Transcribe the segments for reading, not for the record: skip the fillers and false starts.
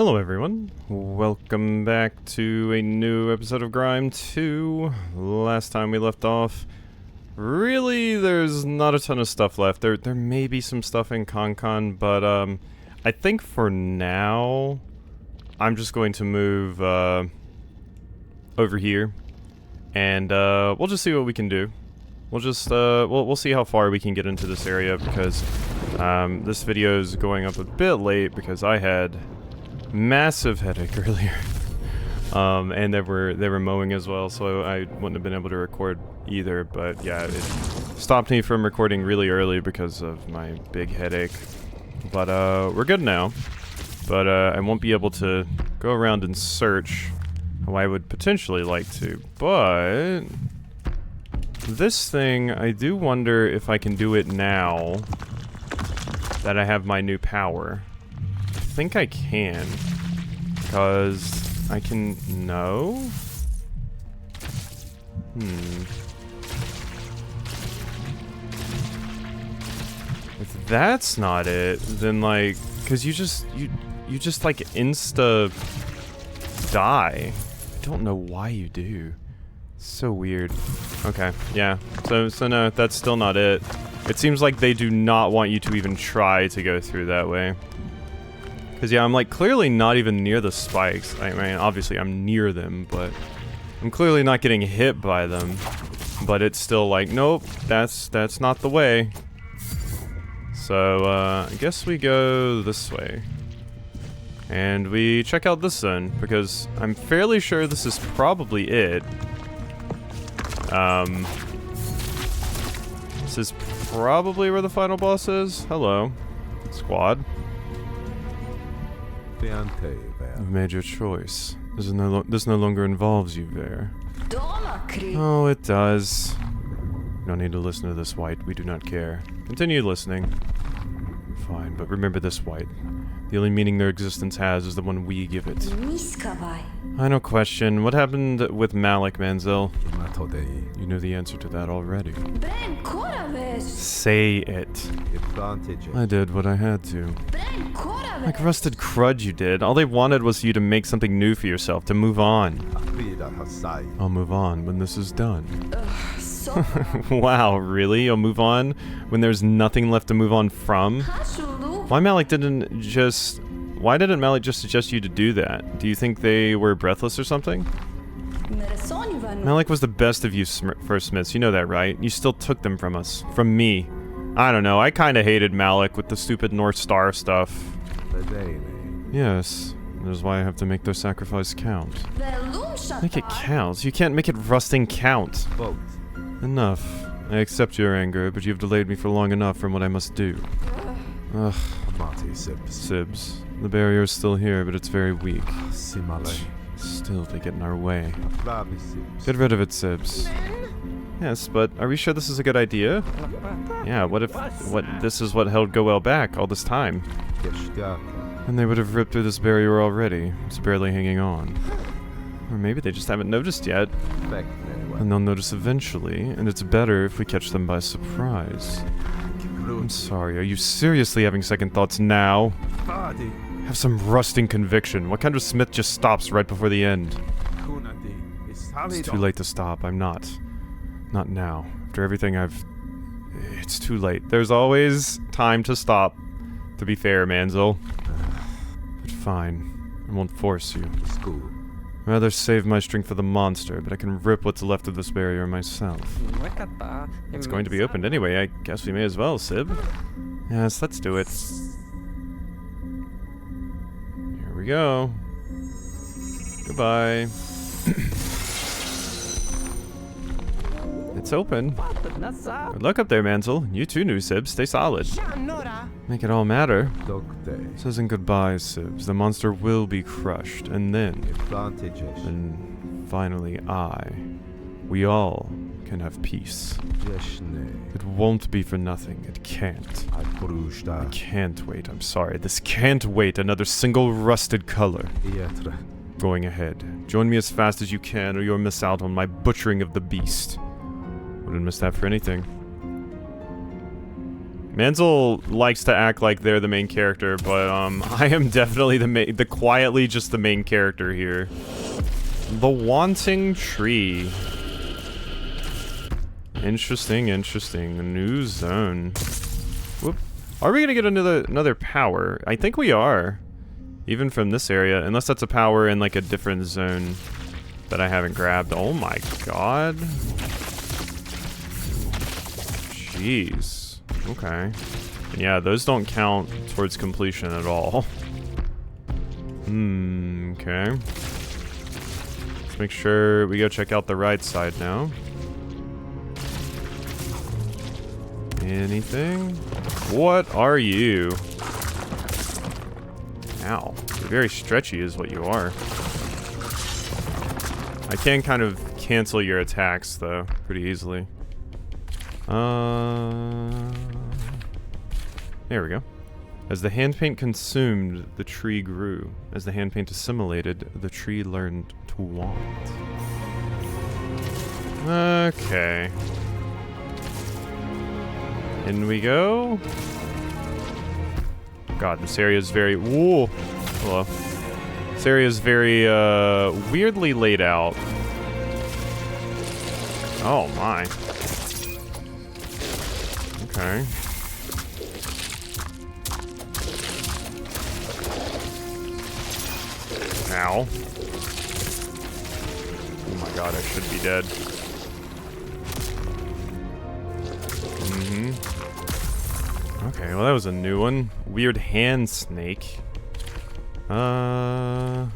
Hello everyone, welcome back to a new episode of Grime 2. Last time we left off, really there's not a ton of stuff left. There may be some stuff in Con, but I think for now, I'm just going to move over here, and we'll just see what we can do. We'll just, we'll see how far we can get into this area, because this video is going up a bit late because I had massive headache earlier, and they were mowing as well, so I wouldn't have been able to record either. But yeah, it stopped me from recording really early because of my big headache. But we're good now. But I won't be able to go around and search how I would potentially like to. But this thing, I do wonder if I can do it now that I have my new power. I think I can, because I can, no? If that's not it, then like, because you just like insta die. I don't know why you do. It's so weird. Okay, yeah. So no, that's still not it. It seems like they do not want you to even try to go through that way. Because, yeah, I'm, like, clearly not even near the spikes. I mean, obviously I'm near them, but I'm clearly not getting hit by them. But it's still like, nope, that's not the way. So, I guess we go this way. And we check out this zone, because I'm fairly sure this is probably it. This is probably where the final boss is. Hello, squad. You've made your choice. This no longer involves you, Ver. Oh, it does. You don't need to listen to this, White. We do not care. Continue listening. Fine, but remember this, White. The only meaning their existence has is the one we give it. I know question. What happened with Malik, Manzel? You know the answer to that already. Say it. I did what I had to. Like rusted crud you did. All they wanted was you to make something new for yourself, to move on. I'll move on when this is done. Wow, really? You'll move on when there's nothing left to move on from? Why didn't Malik just suggest you to do that? Do you think they were breathless or something? Malik was the best of you first Smiths, you know that, right? You still took them from us. From me. I don't know, I kinda hated Malik with the stupid North Star stuff. Yes, that is why I have to make their sacrifice count. Make it count? You can't make it rusting count. Enough. I accept your anger, but you've delayed me for long enough from what I must do. Ugh. Sibs. The barrier is still here, but it's very weak. Still, they get in our way. Get rid of it, Sibs. Yes, but are we sure this is a good idea? Yeah, what if this is what held Goel back all this time? And they would have ripped through this barrier already. It's barely hanging on. Or maybe they just haven't noticed yet. And they'll notice eventually, and it's better if we catch them by surprise. I'm sorry, are you seriously having second thoughts now? Have some rusting conviction. What kind of Smith just stops right before the end? It's too late to stop. I'm not. Not now. After everything it's too late. There's always time to stop, to be fair, Manzel. But fine. I won't force you. I'd rather save my strength for the monster, but I can rip what's left of this barrier myself. It's going to be opened anyway, I guess we may as well, Sib. Yes, let's do it. Here we go. Goodbye. It's open. Good luck up there, Manzel. You too, new Sib. Stay solid. Make it all matter. This isn't goodbye, Sibs. The monster will be crushed, and then finally we all can have peace. It won't be for nothing. It can't. I can't wait. I'm sorry. This can't wait another single rusted color. Going ahead. Join me as fast as you can, or you'll miss out on my butchering of the beast. Wouldn't miss that for anything. Manzel likes to act like they're the main character, but I am definitely the quietly just the main character here. The Wanting Tree. Interesting, interesting. A new zone. Whoop. Are we gonna get another power? I think we are. Even from this area, unless that's a power in like a different zone that I haven't grabbed. Oh my god. Jeez. Okay. Yeah, those don't count towards completion at all. Okay. Let's make sure we go check out the right side now. Anything? What are you? Ow. You're very stretchy is what you are. I can kind of cancel your attacks, though, pretty easily. There we go. As the hand paint consumed, the tree grew. As the hand paint assimilated, the tree learned to want. Okay. In we go. God, this area is very... Whoa! Hello. This area is very, weirdly laid out. Oh, my. Okay. Ow. Oh my god, I should be dead. Okay, well that was a new one. Weird hand snake. Alright.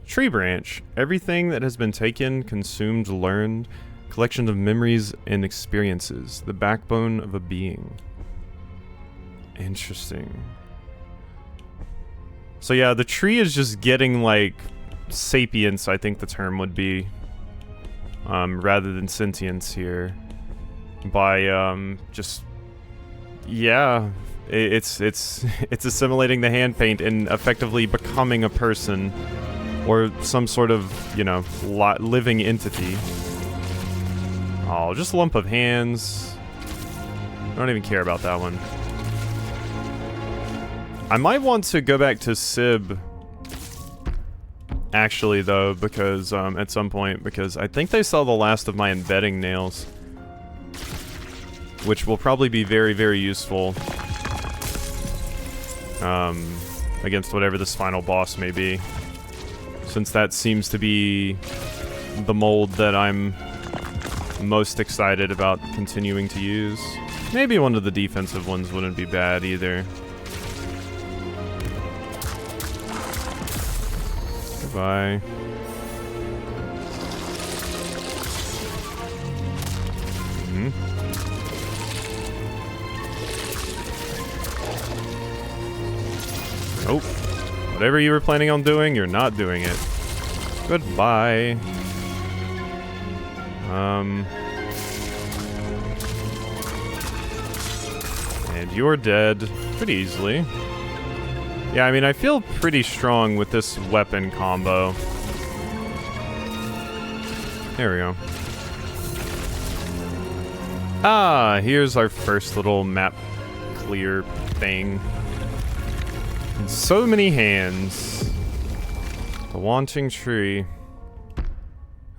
Tree branch. Everything that has been taken, consumed, learned. Collection of memories and experiences. The backbone of a being. Interesting. So yeah, the tree is just getting like sapience, I think the term would be. Rather than sentience here. By just yeah, it's assimilating the hand paint and effectively becoming a person or some sort of, you know, living entity. Oh, just a lump of hands. I don't even care about that one. I might want to go back to Sib actually though, because at some point, because I think they saw the last of my embedding nails. Which will probably be very, very useful against whatever this final boss may be. Since that seems to be the mold that I'm most excited about continuing to use. Maybe one of the defensive ones wouldn't be bad either. Goodbye. Nope. Whatever you were planning on doing, you're not doing it. Goodbye. And you're dead pretty easily. Yeah, I mean, I feel pretty strong with this weapon combo. There we go. Ah, here's our first little map clear thing. And so many hands. The Wanting Tree.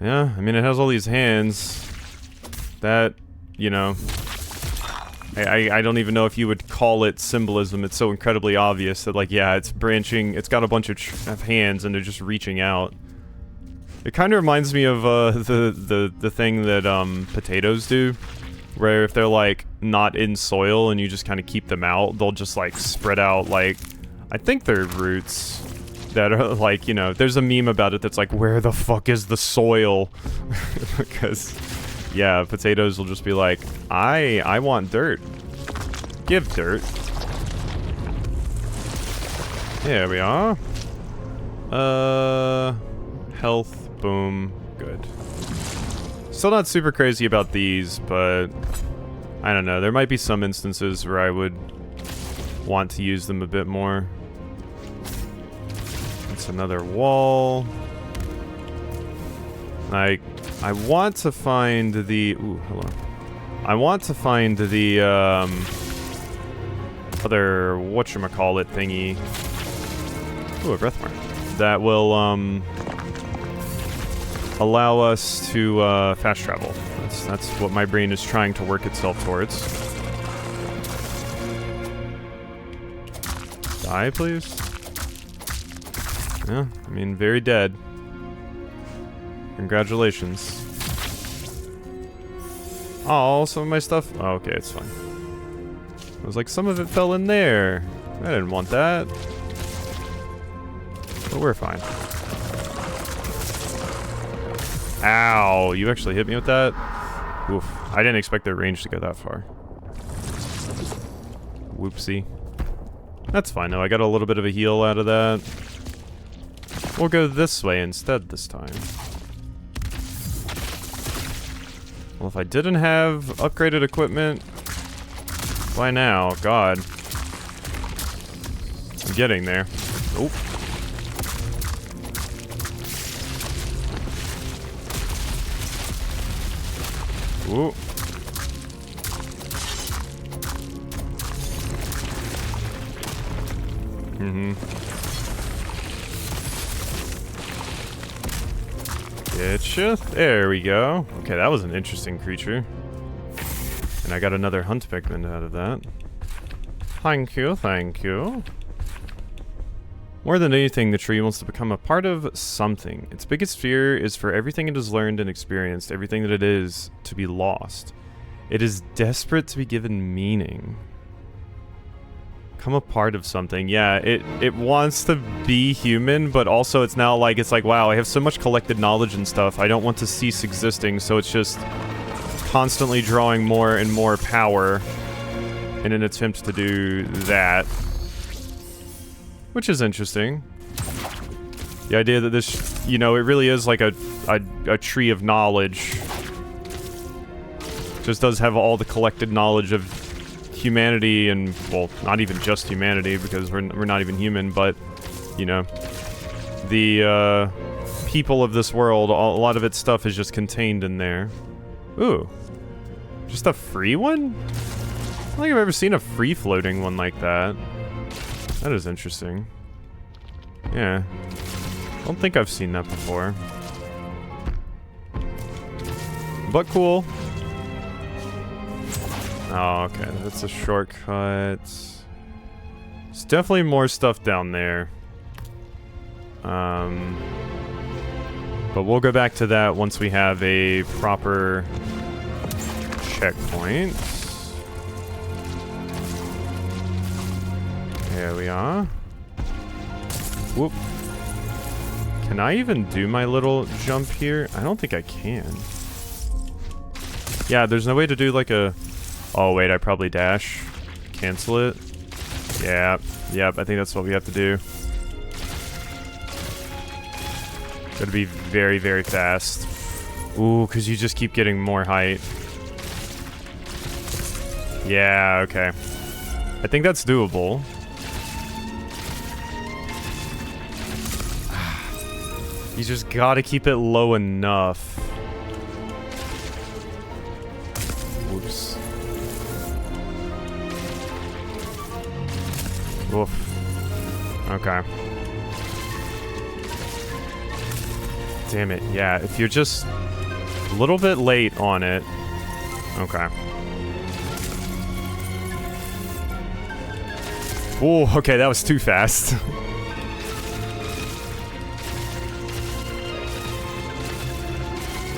Yeah, I mean, it has all these hands that, you know, I don't even know if you would call it symbolism. It's so incredibly obvious that, like, yeah, it's branching. It's got a bunch of hands and they're just reaching out. It kind of reminds me of the thing that potatoes do, where if they're like not in soil and you just kind of keep them out, they'll just like spread out. Like, I think they're roots that are like, you know, there's a meme about it that's like, where the fuck is the soil? Because yeah, potatoes will just be like, I want dirt. Give dirt. There we are. Health, boom, good. Still not super crazy about these, but I don't know. There might be some instances where I would want to use them a bit more. It's another wall. I want to find the... Ooh, hello. I want to find the, other whatchamacallit thingy. Ooh, a breath mark. That will, allow us to, fast travel. That's what my brain is trying to work itself towards. Die, please? Yeah, I mean, very dead. Congratulations. Oh, some of my stuff... Oh, okay, it's fine. I was like, some of it fell in there. I didn't want that. But we're fine. Ow, you actually hit me with that? Oof. I didn't expect their range to go that far. Whoopsie. That's fine, though. I got a little bit of a heal out of that. We'll go this way instead this time. Well, if I didn't have upgraded equipment by now, God. I'm getting there. Oh. Ooh. Getcha. There we go. Okay, that was an interesting creature. And I got another hunt pigment out of that. Thank you, thank you. More than anything, the tree wants to become a part of something. Its biggest fear is for everything it has learned and experienced, everything that it is, to be lost. It is desperate to be given meaning. Become a part of something. Yeah, it wants to be human, but also it's now like, it's like, wow, I have so much collected knowledge and stuff, I don't want to cease existing, so it's just constantly drawing more and more power in an attempt to do that. Which is interesting. The idea that this, you know, it really is like a tree of knowledge. Just does have all the collected knowledge of humanity and, well, not even just humanity because we're not even human, but, you know, the people of this world, a lot of its stuff is just contained in there. Ooh. Just a free one? I don't think I've ever seen a free-floating one like that. That is interesting. Yeah. I don't think I've seen that before. But cool. Oh, okay. That's a shortcut. There's definitely more stuff down there. But we'll go back to that once we have a proper checkpoint. There we are. Whoop. Can I even do my little jump here? I don't think I can. Yeah, there's no way to do like a... Oh, wait, I probably dash. Cancel it. Yeah, yep, I think that's what we have to do. Gotta be very, very fast. Ooh, because you just keep getting more height. Yeah, okay. I think that's doable. You just gotta keep it low enough. Whoops. Oof. Okay. Damn it. Yeah, if you're just a little bit late on it. Okay. Ooh, okay, that was too fast.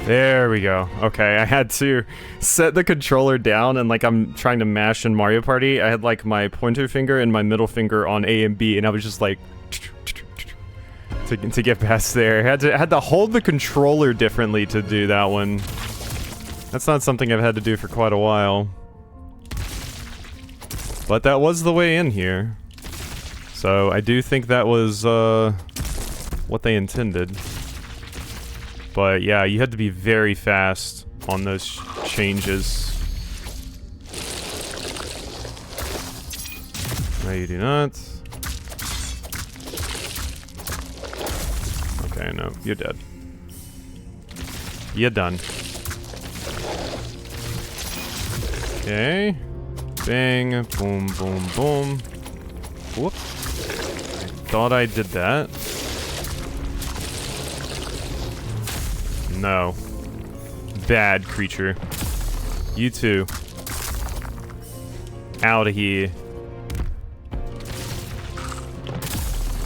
There we go. Okay, I had to set the controller down and like I'm trying to mash in Mario Party. I had like my pointer finger and my middle finger on A and B and I was just like to get past there. I had to hold the controller differently to do that one. That's not something I've had to do for quite a while. But that was the way in here. So I do think that was what they intended. But yeah, you had to be very fast on those changes. No, you do not. Okay, no, you're dead. You're done. Okay. Bang. Boom, boom, boom. Whoop. I thought I did that. No. Bad creature. You too. Out of here.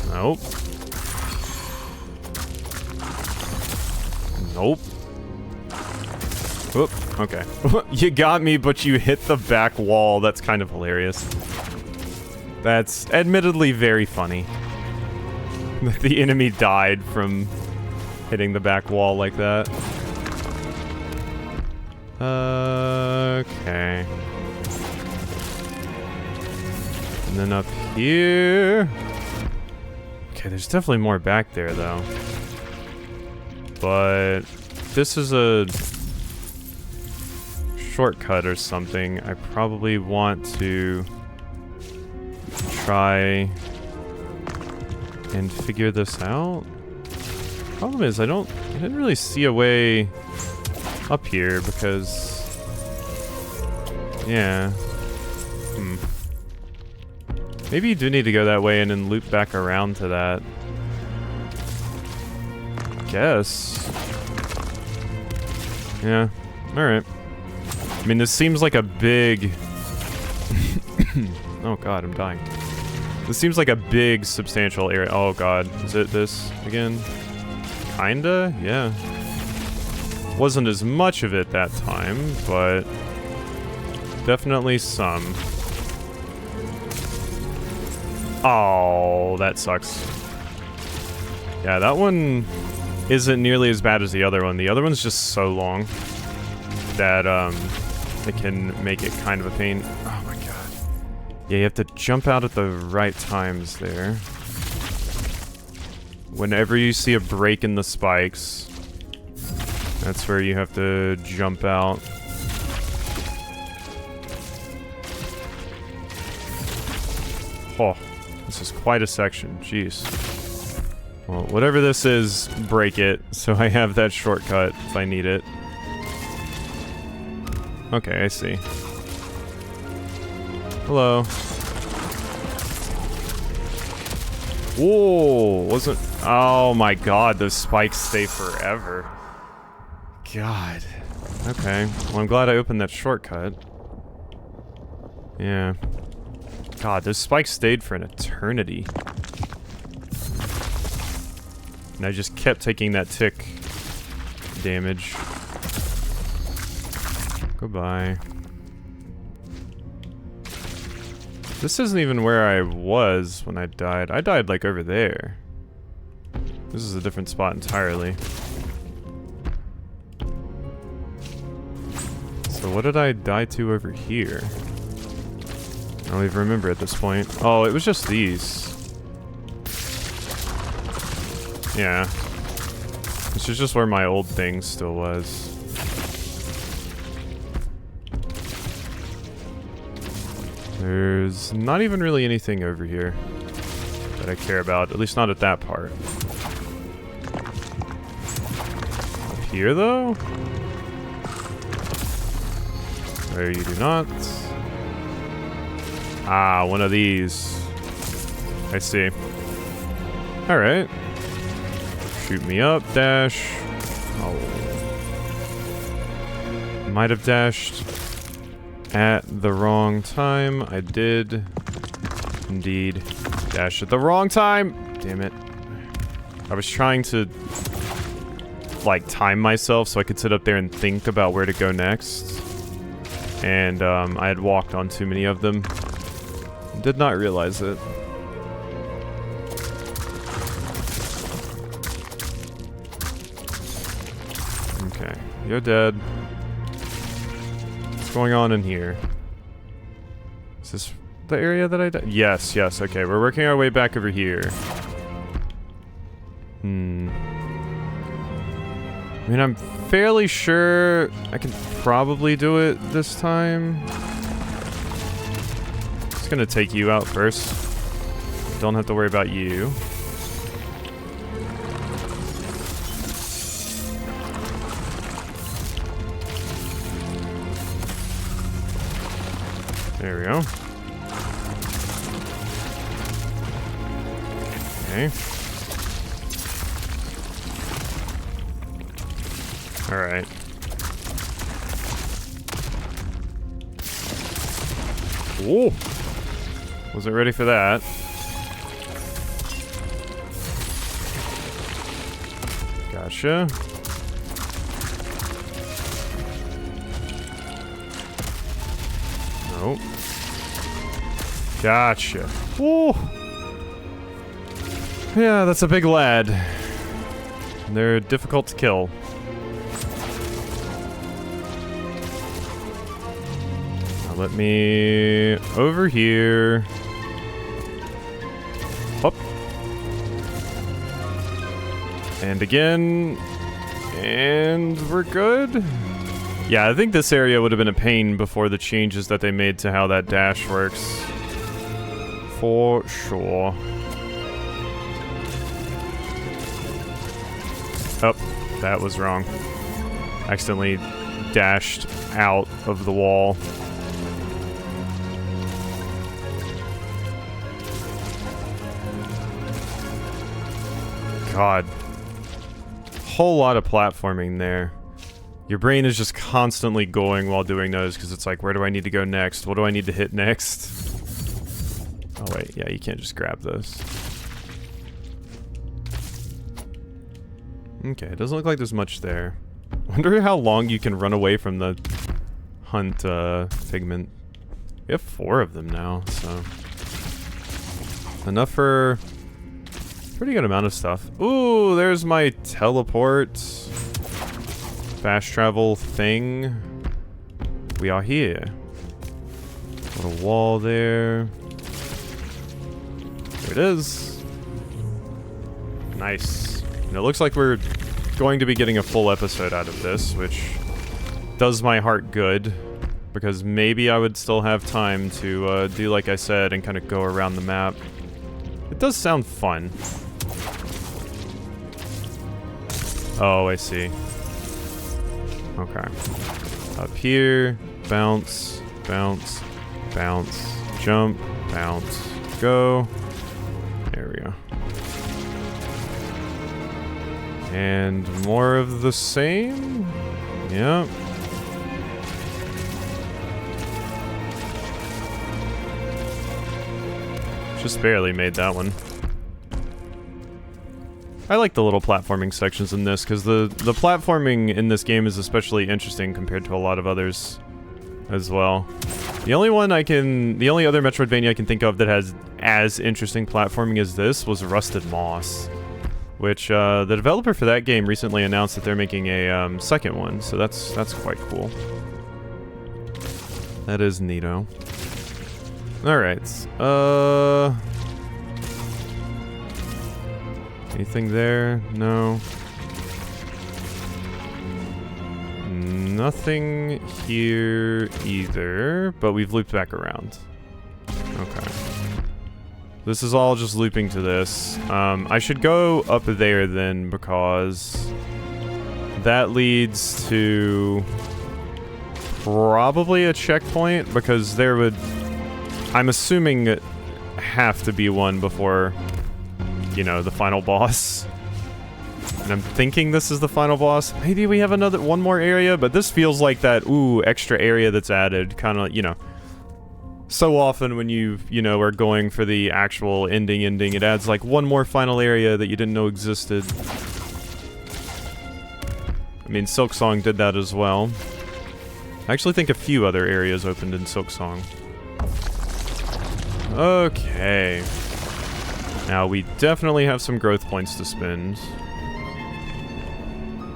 Nope. Nope. Whoop. Okay. You got me, but you hit the back wall. That's kind of hilarious. That's admittedly very funny. That the enemy died from hitting the back wall like that. Okay. And then up here... Okay, there's definitely more back there, though. But... this is a... shortcut or something. I probably want to... try... and figure this out? Problem is, I didn't really see a way... up here, because... yeah. Maybe you do need to go that way and then loop back around to that. Guess. Yeah. Alright. I mean, this seems like a big... oh god, I'm dying. This seems like a big, substantial area. Oh god, is it this again? Kinda? Yeah. Wasn't as much of it that time, but... definitely some. Oh, that sucks. Yeah, that one isn't nearly as bad as the other one. The other one's just so long that it can make it kind of a pain. Oh my god. Yeah, you have to jump out at the right times there. Whenever you see a break in the spikes, that's where you have to jump out. Oh. This is quite a section, jeez. Well, whatever this is, break it, so I have that shortcut if I need it. Okay, I see. Hello. Whoa, wasn't... oh my god, those spikes stay forever. God. Okay, well I'm glad I opened that shortcut. Yeah. God, those spikes stayed for an eternity. And I just kept taking that tick damage. Goodbye. This isn't even where I was when I died. I died like over there. This is a different spot entirely. So what did I die to over here? I don't even remember at this point. Oh, it was just these. Yeah. This is just where my old thing still was. There's not even really anything over here that I care about, at least not at that part. Up here, though? Where you do not. Ah, one of these. I see. Alright. Shoot me up, dash. Oh. Might have dashed at the wrong time. I did indeed dash at the wrong time. Damn it. I was trying to like time myself so I could sit up there and think about where to go next. And I had walked on too many of them. Did not realize it. Okay, you're dead. What's going on in here? Is this the area that I died? Yes, yes, okay, we're working our way back over here. I mean, I'm fairly sure I can probably do it this time. It's gonna take you out first. Don't have to worry about you. There we go. Okay. Alright. Ooh! Wasn't ready for that. Gotcha. Nope. Gotcha. Ooh! Yeah, that's a big lad. They're difficult to kill. Now let me... over here. Up. And again. And we're good. Yeah, I think this area would have been a pain before the changes that they made to how that dash works. For sure. Oh, that was wrong. Accidentally dashed out of the wall. God. Whole lot of platforming there. Your brain is just constantly going while doing those, because it's like, where do I need to go next? What do I need to hit next? Oh wait, yeah, you can't just grab those. Okay, it doesn't look like there's much there. Wonder how long you can run away from the hunt figment. We have 4 of them now, so... enough for... pretty good amount of stuff. Ooh, there's my teleport. Fast travel thing. We are here. Little wall there. There it is. Nice. And it looks like we're going to be getting a full episode out of this, which does my heart good. Because maybe I would still have time to do like I said and kind of go around the map. It does sound fun. Oh, I see. Okay. Up here, bounce, bounce, bounce, jump, bounce, go. There we go. And more of the same? Yep. Just barely made that one. I like the little platforming sections in this, because the platforming in this game is especially interesting compared to a lot of others as well. The only other Metroidvania I can think of that has as interesting platforming as this was Rusted Moss, which the developer for that game recently announced that they're making a second one, so that's quite cool. That is neato. Alright, anything there? No. Nothing here either, but we've looped back around. Okay. This is all just looping to this. I should go up there then, because that leads to probably a checkpoint, because there would, I'm assuming, have to be one before, you know, the final boss. And I'm thinking this is the final boss. Maybe we have one more area, but this feels like that, ooh, extra area that's added. Kind of, you know. So often when you know, are going for the actual ending, it adds like one more final area that you didn't know existed. I mean, Silksong did that as well. I actually think a few other areas opened in Silksong. Okay. Now, we definitely have some growth points to spend.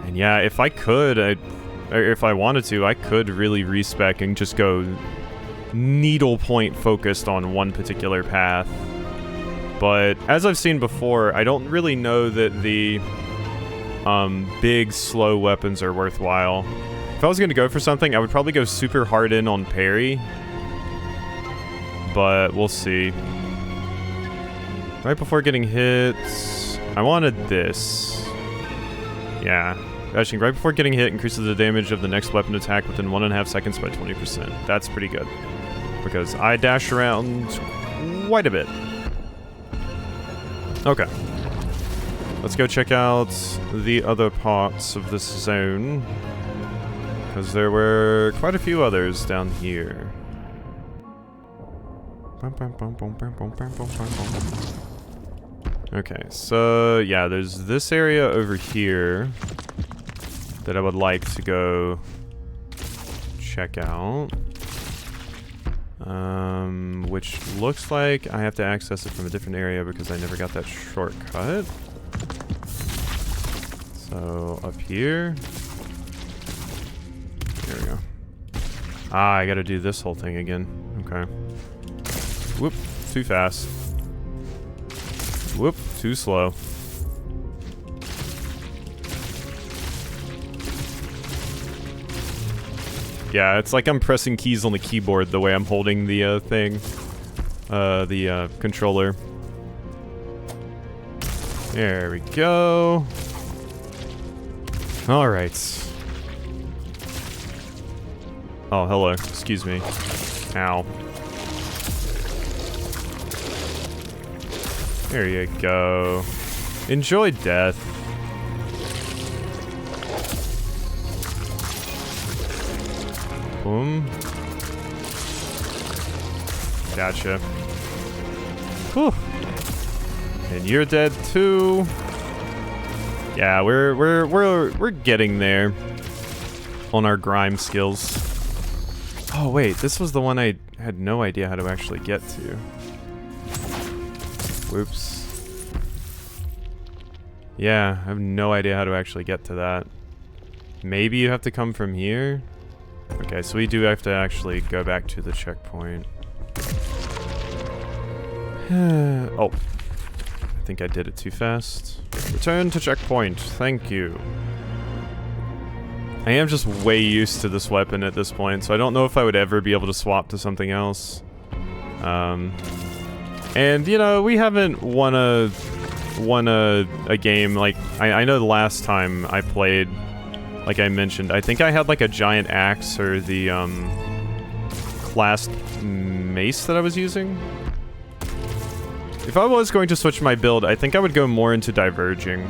And yeah, if I could, if I wanted to, I could really respec and just go needle point focused on one particular path. But, as I've seen before, I don't really know that the big, slow weapons are worthwhile. If I was going to go for something, I would probably go super hard in on parry. But, we'll see. Right before getting hit, I wanted this. Yeah. Dashing right before getting hit increases the damage of the next weapon attack within 1.5 seconds by 20%. That's pretty good. because I dash around quite a bit. Okay. Let's go check out the other parts of this zone, because there were quite a few others down here. Okay, so yeah, there's this area over here that I would like to go check out. Which looks like I have to access it from a different area because I never got that shortcut. So, up here. There we go. Ah, I gotta do this whole thing again. Okay. Whoop, too fast. Whoop, too slow. Yeah, it's like I'm pressing keys on the keyboard the way I'm holding the thing. The controller. There we go. Alright. Oh, hello. Excuse me. Ow. There you go. Enjoy death. Boom. Gotcha. Whew. And you're dead too. Yeah, we're getting there on our Grime skills. Oh wait, this was the one I had no idea how to actually get to. Whoops. Yeah, I have no idea how to actually get to that. Maybe you have to come from here? Okay, so we do have to actually go back to the checkpoint. Oh. I think I did it too fast. Return to checkpoint. Thank you. I am just way used to this weapon at this point, so I don't know if I would ever be able to swap to something else. And, you know, we haven't won a game, like, I know the last time I played, like I mentioned, I think I had like a giant axe or the clasped mace that I was using. If I was going to switch my build, I think I would go more into diverging.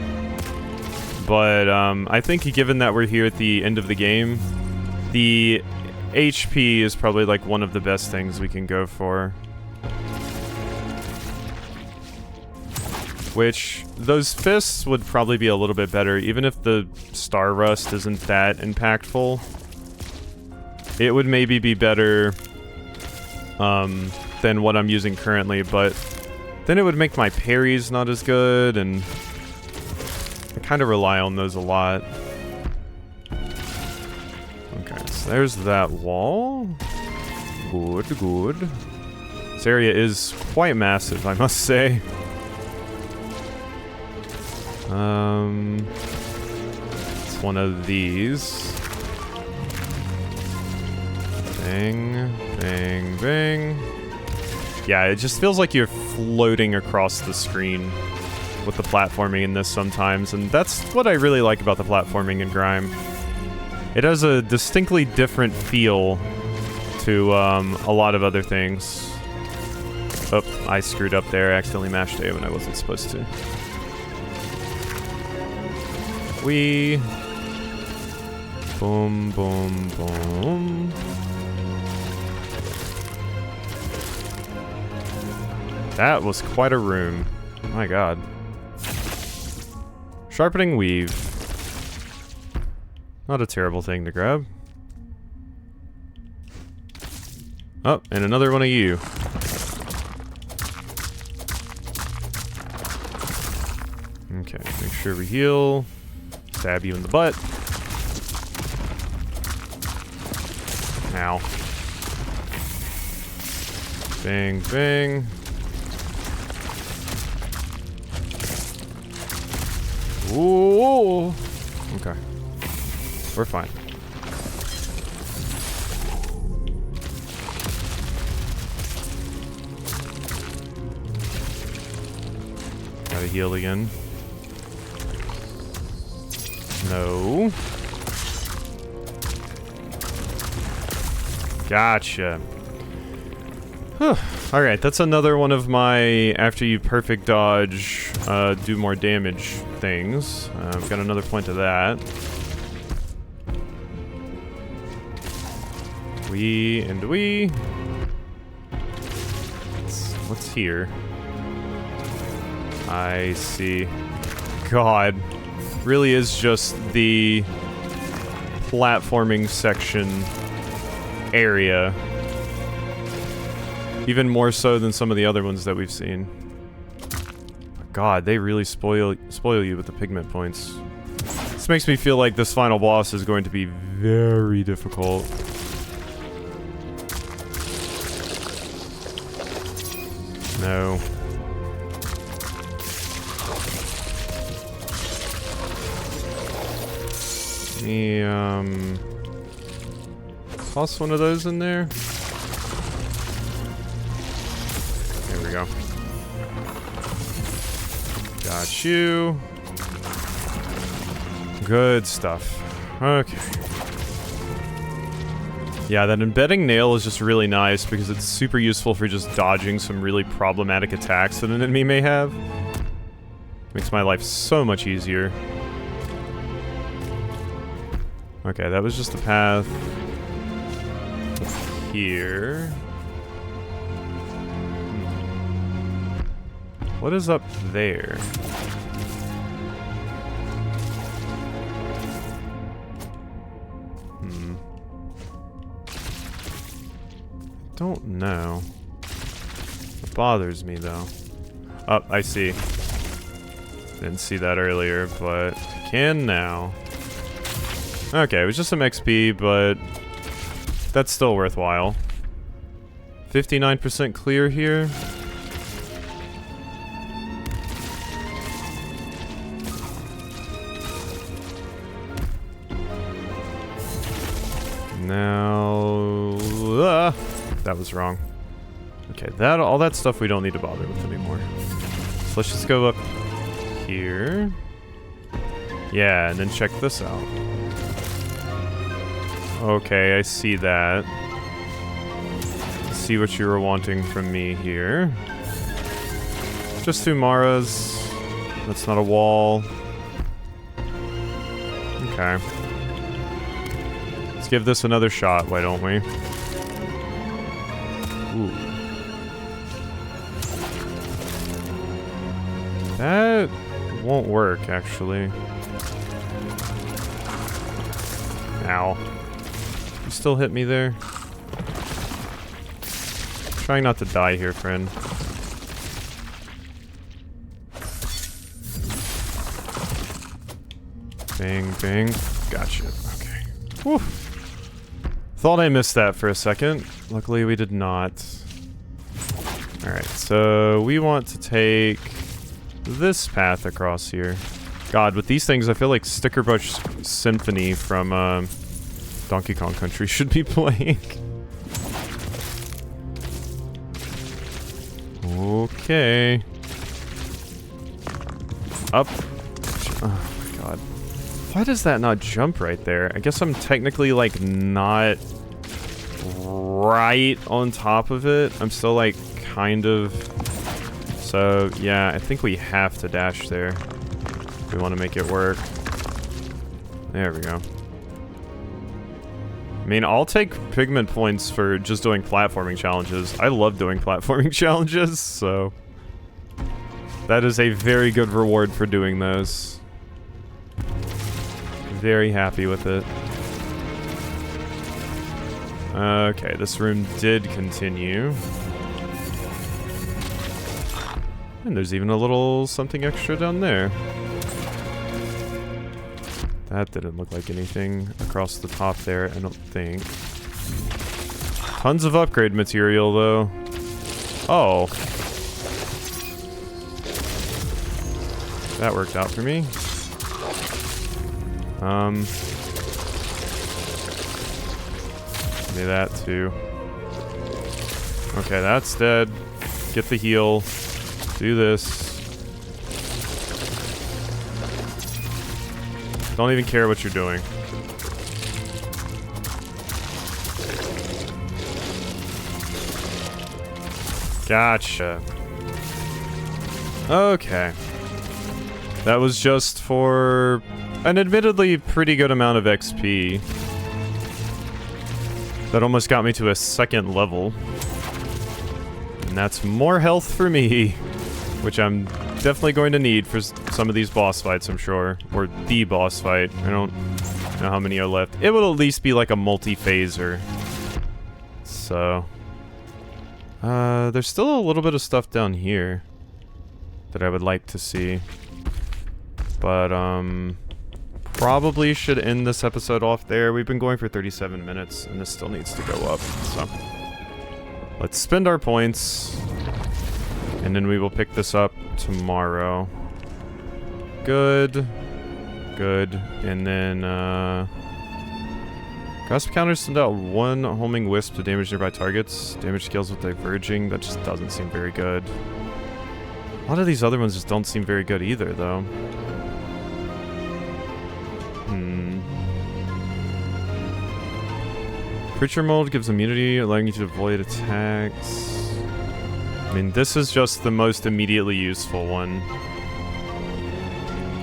But I think given that we're here at the end of the game, the HP is probably like one of the best things we can go for. Which, those fists would probably be a little bit better, even if the Star Rust isn't that impactful. It would maybe be better than what I'm using currently, but then it would make my parries not as good, and I kind of rely on those a lot. Okay, so there's that wall. Good, good. This area is quite massive, I must say. It's one of these. Bang, bang, bang. Yeah, it just feels like you're floating across the screen with the platforming in this sometimes, and that's what I really like about the platforming in Grime. It has a distinctly different feel to a lot of other things. Oh, I screwed up there. I accidentally mashed A when I wasn't supposed to. We boom, boom, boom. That was quite a room. My god. Sharpening weave. Not a terrible thing to grab. Oh, and another one of you. Okay, make sure we heal. Stab you in the butt. Ow. Bang, bang. Ooh. Okay. We're fine. Gotta heal again. No. Gotcha. Alright, that's another one of my after you perfect dodge, do more damage things. I've got another point of that. What's here? I see. God. Really is just the platforming section area. Even more so than some of the other ones that we've seen. God, they really spoil you with the pigment points. This makes me feel like this final boss is going to be very difficult. No. Let me, toss one of those in there. There we go. Got you. Good stuff. Okay. Yeah, that embedding nail is just really nice because it's super useful for just dodging some really problematic attacks that an enemy may have. Makes my life so much easier. Okay, that was just the path here. What is up there? Don't know. It bothers me though. Oh, I see. Didn't see that earlier, but can now. Okay, it was just some XP, but that's still worthwhile. 59% clear here. Now, that was wrong. Okay, all that stuff we don't need to bother with anymore. So let's just go up here. Yeah, and then check this out. Okay, I see that. See what you were wanting from me here. Just 2 Maras. That's not a wall. Okay. Let's give this another shot, why don't we? Ooh. That won't work, actually. Ow. You still hit me there? Trying not to die here, friend. Bang, bang. Gotcha. Okay. Whew. Thought I missed that for a second. Luckily, we did not. Alright, so we want to take this path across here. God, with these things, I feel like Sticker Brush Symphony from Donkey Kong Country should be playing. Okay. Up. Oh my god. Why does that not jump right there? I guess I'm technically, like, not right on top of it. I'm still, like, kind of... So, yeah, I think we have to dash there if we want to make it work. There we go. I mean, I'll take pigment points for just doing platforming challenges. I love doing platforming challenges, so... That is a very good reward for doing those. Very happy with it. Okay, this room did continue. And there's even a little something extra down there. That didn't look like anything across the top there, I don't think. Tons of upgrade material, though. Oh. That worked out for me. Do that too. Okay, that's dead. Get the heal. Do this. Don't even care what you're doing. Gotcha. Okay. That was just for an admittedly pretty good amount of XP. That almost got me to a 2nd level. And that's more health for me, which I'm definitely going to need for some of these boss fights, I'm sure. Or the boss fight. I don't know how many are left. It will at least be like a multi-phaser. So... there's still a little bit of stuff down here that I would like to see. But, probably should end this episode off there. We've been going for 37 minutes, and this still needs to go up, so... Let's spend our points, and then we will pick this up tomorrow. Good. Good. And then, Grasp counters send out 1 homing wisp to damage nearby targets. Damage scales with diverging. That just doesn't seem very good. A lot of these other ones just don't seem very good either, though. Creature mold gives immunity, allowing you to avoid attacks. I mean, this is just the most immediately useful one.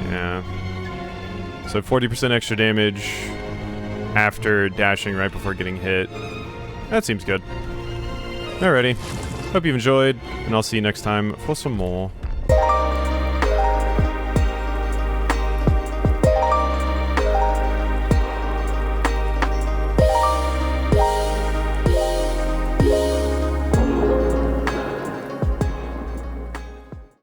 Yeah. So 40% extra damage after dashing right before getting hit. That seems good. Alrighty. Hope you've enjoyed, and I'll see you next time for some more.